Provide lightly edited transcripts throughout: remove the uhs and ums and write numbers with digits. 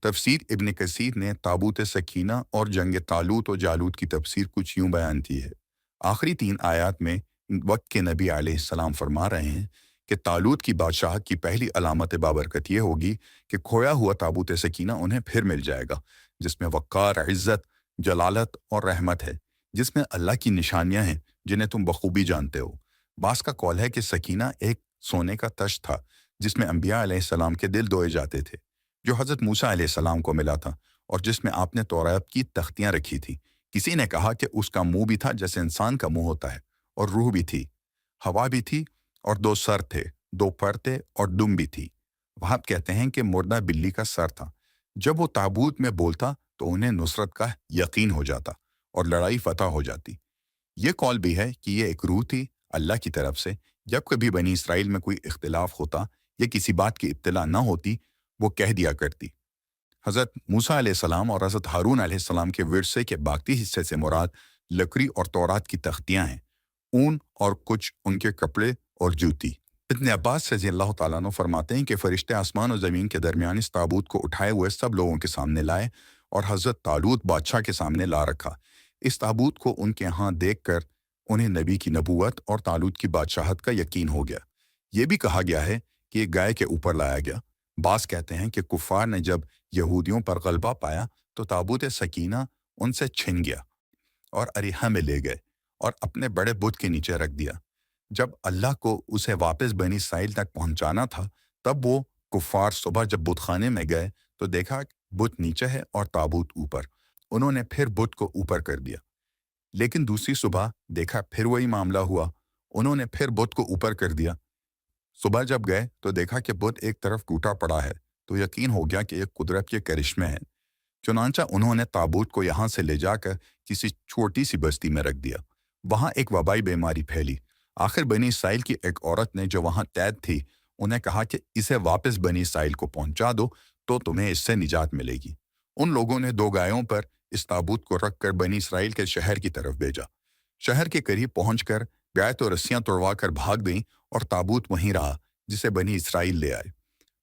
تفسیر ابن کثیر نے تابوت سکینہ اور جنگ طالوت و جالوت کی تفسیر کچھ یوں بیان کی ہے۔ آخری 3 آیات میں وقت کے نبی علیہ السلام فرما رہے ہیں کہ طالوت کی بادشاہت کی پہلی علامت بابرکت یہ ہوگی کہ کھویا ہوا تابوت سکینہ انہیں پھر مل جائے گا، جس میں وقار، عزت، جلالت اور رحمت ہے، جس میں اللہ کی نشانیاں ہیں جنہیں تم بخوبی جانتے ہو۔ بعض کا قول ہے کہ سکینہ ایک سونے کا تشت تھا جس میں انبیاء علیہ السلام کے دل دوئے جاتے تھے، جو حضرت موسیٰ علیہ السلام کو ملا تھا اور جس میں آپ نے توریت کی تختیاں رکھی تھیں۔ کسی نے کہا کہ اس کا منہ بھی تھا جیسے انسان کا منہ ہوتا ہے، اور روح بھی تھی، ہوا بھی تھی، اور 2 سر تھے، 2 پر تھے، اور دم بھی تھی۔ وہاب کہتے ہیں کہ مردہ بلی کا سر تھا۔ جب وہ تابوت میں بولتا تو انہیں نصرت کا یقین ہو جاتا اور لڑائی فتح ہو جاتی۔ یہ قول بھی ہے کہ یہ ایک روح تھی اللہ کی طرف سے۔ جب کبھی بنی اسرائیل میں کوئی اختلاف ہوتا یا کسی بات کی اطلاع نہ ہوتی، وہ کہہ دیا کرتی۔ حضرت موسیٰ علیہ السلام اور حضرت ہارون علیہ السلام کے ورثے کے باقی حصے سے مراد لکڑی اور تورات کی تختیاں ہیں، اون اور کچھ ان کے کپڑے اور جوتی۔ ابن عباس رضی اللہ تعالیٰ عنہ فرماتے ہیں کہ فرشتے آسمان و زمین کے درمیان اس تابوت کو اٹھائے ہوئے سب لوگوں کے سامنے لائے اور حضرت طالوت بادشاہ کے سامنے لا رکھا۔ اس تابوت کو ان کے ہاں دیکھ کر انہیں نبی کی نبوت اور طالوت کی بادشاہت کا یقین ہو گیا۔ یہ بھی کہا گیا ہے کہ یہ گائے کے اوپر لایا گیا۔ بعض کہتے ہیں کہ کفار نے جب یہودیوں پر غلبہ پایا تو تابوت سکینہ ان سے چھن گیا اور اریحہ میں لے گئے اور اپنے بڑے بت کے نیچے رکھ دیا۔ جب اللہ کو اسے واپس بنی اسرائیل تک پہنچانا تھا، تب وہ کفار صبح جب بت خانے میں گئے تو دیکھا بت نیچے ہے اور تابوت اوپر۔ انہوں نے پھر بت کو اوپر کر دیا، لیکن دوسری صبح دیکھا پھر وہی معاملہ ہوا، انہوں نے پھر بت کو اوپر کر دیا۔ صبح جب گئے تو دیکھا کہ بت ایک طرف ٹوٹا پڑا ہے، تو یقین ہو گیا کہ یہ قدرت کے کرشمے ہیں۔ چنانچہ انہوں نے تابوت کو یہاں سے لے جا کر کسی چھوٹی سی بستی میں رکھ دیا۔ وہاں ایک وبائی بیماری پھیلی۔ آخر بنی اسرائیل کی ایک عورت نے جو وہاں قید تھی انہیں کہا کہ اسے واپس بنی اسرائیل کو پہنچا دو تو تمہیں اس سے نجات ملے گی۔ ان لوگوں نے 2 گایوں پر اس تابوت کو رکھ کر بنی اسرائیل کے شہر کی طرف بھیجا۔ شہر کے قریب پہنچ کر گائے تو رسیاں توڑوا کر بھاگ دیں اور تابوت وہیں رہا جسے بنی اسرائیل لے آئے۔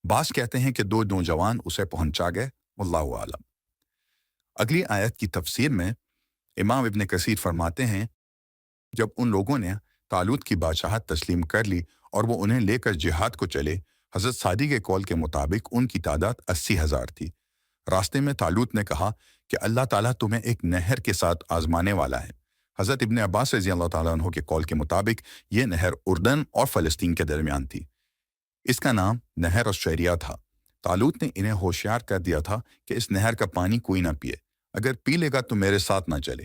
بعض کہتے ہیں کہ 2 نوجوان اسے پہنچا گئے، واللہ عالم۔ اگلی آیت کی تفسیر میں امام ابن کثیر فرماتے ہیں جب ان لوگوں نے طالوت کی بادشاہت تسلیم کر لی اور وہ انہیں لے کر جہاد کو چلے، حضرت سعدی کے قول کے مطابق ان کی تعداد 80,000 تھی۔ راستے میں طالوت نے کہا کہ اللہ تعالیٰ تمہیں ایک نہر کے ساتھ آزمانے والا ہے۔ حضرت ابن عباس رضی اللہ تعالیٰ عنہ کے قول کے مطابق یہ نہر اردن اور فلسطین کے درمیان تھی۔ اس کا نام نہر الشریعہ تھا۔ طالوت نے انہیں ہوشیار کر دیا تھا کہ اس نہر کا پانی کوئی نہ پیے، اگر پی لے گا تو میرے ساتھ نہ چلے۔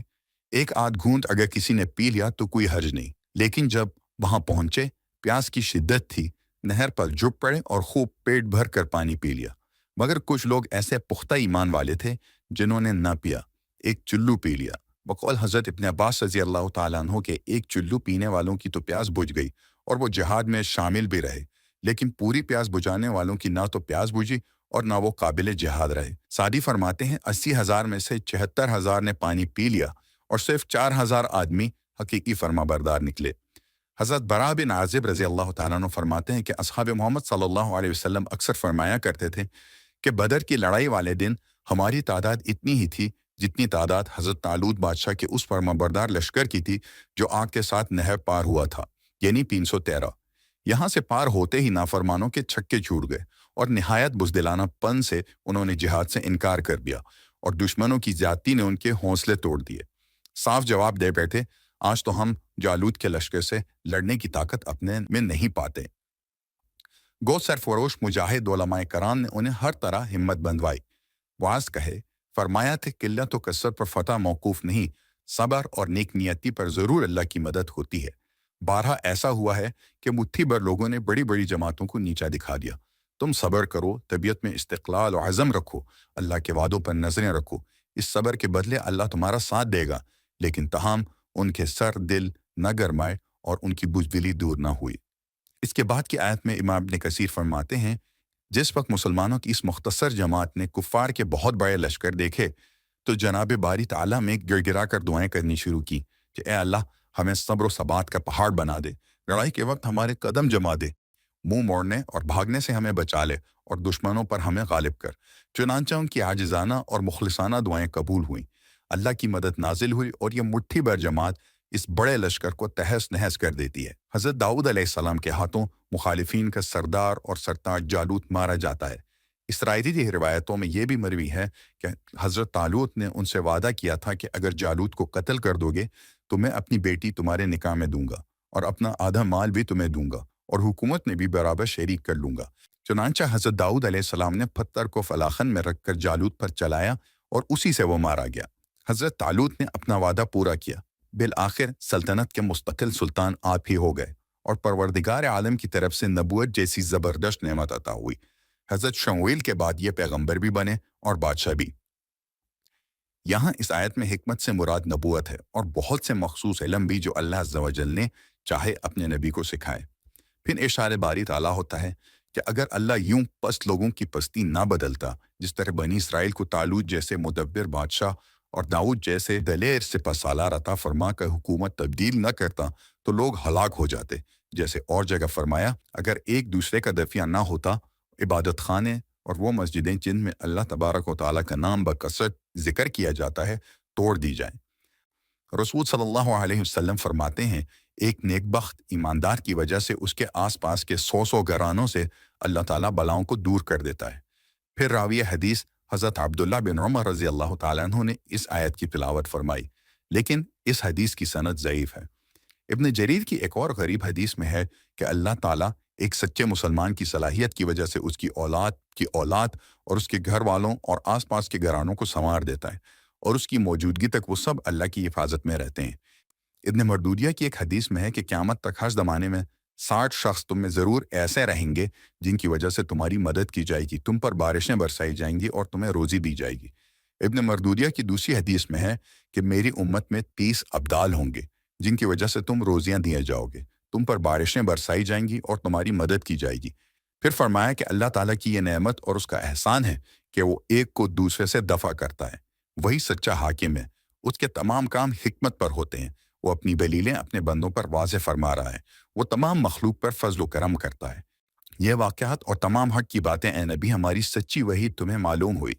ایک آدھ گھونٹ اگر کسی نے پی لیا تو کوئی حرج نہیں، لیکن جب وہاں پہنچے پیاس کی شدت تھی، نہر پر جھک پڑے اور خوب پیٹ بھر کر پانی پی لیا۔ مگر کچھ لوگ ایسے پختہ ایمان والے تھے جنہوں نے نہ پیا، ایک چلو پی لیا۔ بقول حضرت ابن عباس رضی اللہ تعالیٰ عنہ کے ایک چلو پینے والوں کی تو پیاس بجھ گئی اور وہ جہاد میں شامل بھی رہے، لیکن پوری پیاس بجھانے والوں کی نہ تو پیاس بجھی اور نہ وہ قابل جہاد رہے۔ سعدی فرماتے ہیں 80,000 میں سے 74,000 نے پانی پی لیا اور صرف 4,000 آدمی حقیقی فرما بردار نکلے۔ حضرت براء بن عازب رضی اللہ تعالیٰ عنہ فرماتے ہیں کہ اصحاب محمد صلی اللہ علیہ وسلم اکثر فرمایا کرتے تھے کہ بدر کی لڑائی والے دن ہماری تعداد اتنی ہی تھی جتنی تعداد حضرت طالوت بادشاہ کے اس فرما بردار لشکر کی تھی جو آگ کے ساتھ نہر پار ہوا تھا، یعنی 313۔ یہاں سے پار ہوتے ہی نافرمانوں کے چھکے چھوٹ گئے اور نہایت بزدلانہ پن سے انہوں نے جہاد سے انکار کر دیا اور دشمنوں کی زیادتی نے ان کے حوصلے توڑ دیے۔ صاف جواب دے بیٹھے، آج تو ہم جالوت کے لشکر سے لڑنے کی طاقت اپنے میں نہیں پاتے۔ گو سرفروش مجاہد علماء کرام نے انہیں ہر طرح ہمت بندوائی۔ واعظ کہے، فرمایا تھے قلت و کثرت پر فتح موقوف نہیں، صبر اور نیک نیتی پر ضرور اللہ کی مدد ہوتی ہے۔ بارہا ایسا ہوا ہے کہ مٹھی بھر لوگوں نے بڑی بڑی جماعتوں کو نیچا دکھا دیا۔ تم صبر کرو، طبیعت میں استقلال و عزم رکھو، اللہ کے وعدوں پر نظریں رکھو، اس صبر کے بدلے اللہ تمہارا ساتھ دے گا، لیکن تاہم ان کے سر دل نہ گرمائے اور ان کی بزدلی دور نہ ہوئی۔ اس کے بعد کی آیت میں امام ابن کثیر فرماتے ہیں جس وقت مسلمانوں کی اس مختصر جماعت نے کفار کے بہت بڑے لشکر دیکھے تو جناب باری تعالیٰ میں گڑ گڑا کر دعائیں کرنی شروع کی کہ اے اللہ ہمیں صبر و ثبات کا پہاڑ بنا دے، لڑائی کے وقت ہمارے قدم جما دے، منہ موڑنے اور بھاگنے سے ہمیں بچا لے اور دشمنوں پر ہمیں غالب کر۔ چنانچہ ان کی عاجزانہ اور مخلصانہ دعائیں قبول ہوئیں۔ اللہ کی مدد نازل ہوئی اور یہ مٹھی بھر جماعت اس بڑے لشکر کو تہس نہس کر دیتی ہے۔ حضرت داؤد علیہ السلام کے ہاتھوں مخالفین کا سردار اور سرتاج جالوت مارا جاتا ہے۔ اسرائیلی روایتوں میں یہ بھی مروی ہے کہ حضرت طالوت نے ان سے وعدہ کیا تھا کہ اگر جالوت کو قتل کر دو گے تو میں اپنی بیٹی تمہارے نکاح میں دوں گا اور اپنا آدھا مال بھی تمہیں دوں گا اور حکومت میں بھی برابر شریک کر لوں گا۔ چنانچہ حضرت داؤد علیہ السلام نے پتھر کو فلاخن میں رکھ کر جالوت پر چلایا اور اسی سے وہ مارا گیا۔ حضرت طالوت نے اپنا وعدہ پورا کیا۔ بالآخر سلطنت کے مستقل سلطان آپ ہی ہو گئے اور پروردگار عالم کی طرف سے نبوت جیسی زبردست نعمت عطا ہوئی۔ حضرت شمویل کے بعد یہ پیغمبر بھی بنے اور بادشاہ بھی۔ یہاں اس آیت میں حکمت سے مراد نبوت ہے اور بہت سے مخصوص علم بھی جو اللہ عز و جل نے چاہے اپنے نبی کو سکھائے۔ پھر ارشاد باری تعالیٰ ہوتا ہے کہ اگر اللہ یوں پست لوگوں کی پستی نہ بدلتا جس طرح بنی اسرائیل کو طالوت جیسے مدبر بادشاہ اور داؤد جیسے دلیر سپہ سالار عطا فرما کر حکومت تبدیل نہ کرتا تو لوگ ہلاک ہو جاتے۔ جیسے اور جگہ فرمایا اگر ایک دوسرے کا دفیہ نہ ہوتا، عبادت خانے اور وہ مسجدیں جن میں اللہ تبارک و تعالیٰ کا نام بکثرت ذکر کیا جاتا ہے توڑ دی جائیں۔ رسول صلی اللہ علیہ وسلم فرماتے ہیں ایک نیک بخت ایماندار کی وجہ سے اس کے آس پاس کے 100 گھرانوں سے اللہ تعالیٰ بلاؤں کو دور کر دیتا ہے۔ پھر راوی حدیث حضرت عبداللہ بن عمر رضی اللہ تعالیٰ عنہ نے اس آیت کی تلاوت فرمائی، لیکن اس حدیث کی سند ضعیف ہے۔ ابن جریر کی ایک اور غریب حدیث میں ہے کہ اللہ تعالیٰ ایک سچے مسلمان کی صلاحیت کی وجہ سے اس کی اولاد اور اس کے گھر والوں اور آس پاس کے گھرانوں کو سنوار دیتا ہے اور اس کی موجودگی تک وہ سب اللہ کی حفاظت میں رہتے ہیں۔ ابن مردودیہ کی ایک حدیث میں ہے کہ قیامت تک ہر زمانے میں 60 شخص تم میں ضرور ایسے رہیں گے جن کی وجہ سے تمہاری مدد کی جائے گی، تم پر بارشیں برسائی جائیں گی اور تمہیں روزی دی جائے گی۔ ابن مردودیہ کی دوسری حدیث میں ہے کہ میری امت میں 30 ابدال ہوں گے جن کی وجہ سے تم روزیاں دیے جاؤ گے، تم پر بارشیں برسائی جائیں گی اور تمہاری مدد کی جائے گی۔ پھر فرمایا کہ اللہ تعالیٰ کی یہ نعمت اور اس کا احسان ہے کہ وہ ایک کو دوسرے سے دفع کرتا ہے، وہی سچا حاکم ہے، اس کے تمام کام حکمت پر ہوتے ہیں، وہ اپنی دلیلیں اپنے بندوں پر واضح فرما رہا ہے، وہ تمام مخلوق پر فضل و کرم کرتا ہے۔ یہ واقعات اور تمام حق کی باتیں اے نبی ہماری سچی وحی تمہیں معلوم ہوئی،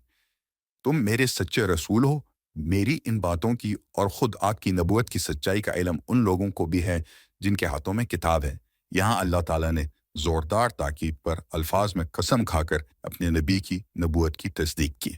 تم میرے سچے رسول ہو۔ میری ان باتوں کی اور خود آپ کی نبوت کی سچائی کا علم ان لوگوں کو بھی ہے جن کے ہاتھوں میں کتاب ہے۔ یہاں اللہ تعالیٰ نے زوردار تاکید پر الفاظ میں قسم کھا کر اپنے نبی کی نبوت کی تصدیق کی۔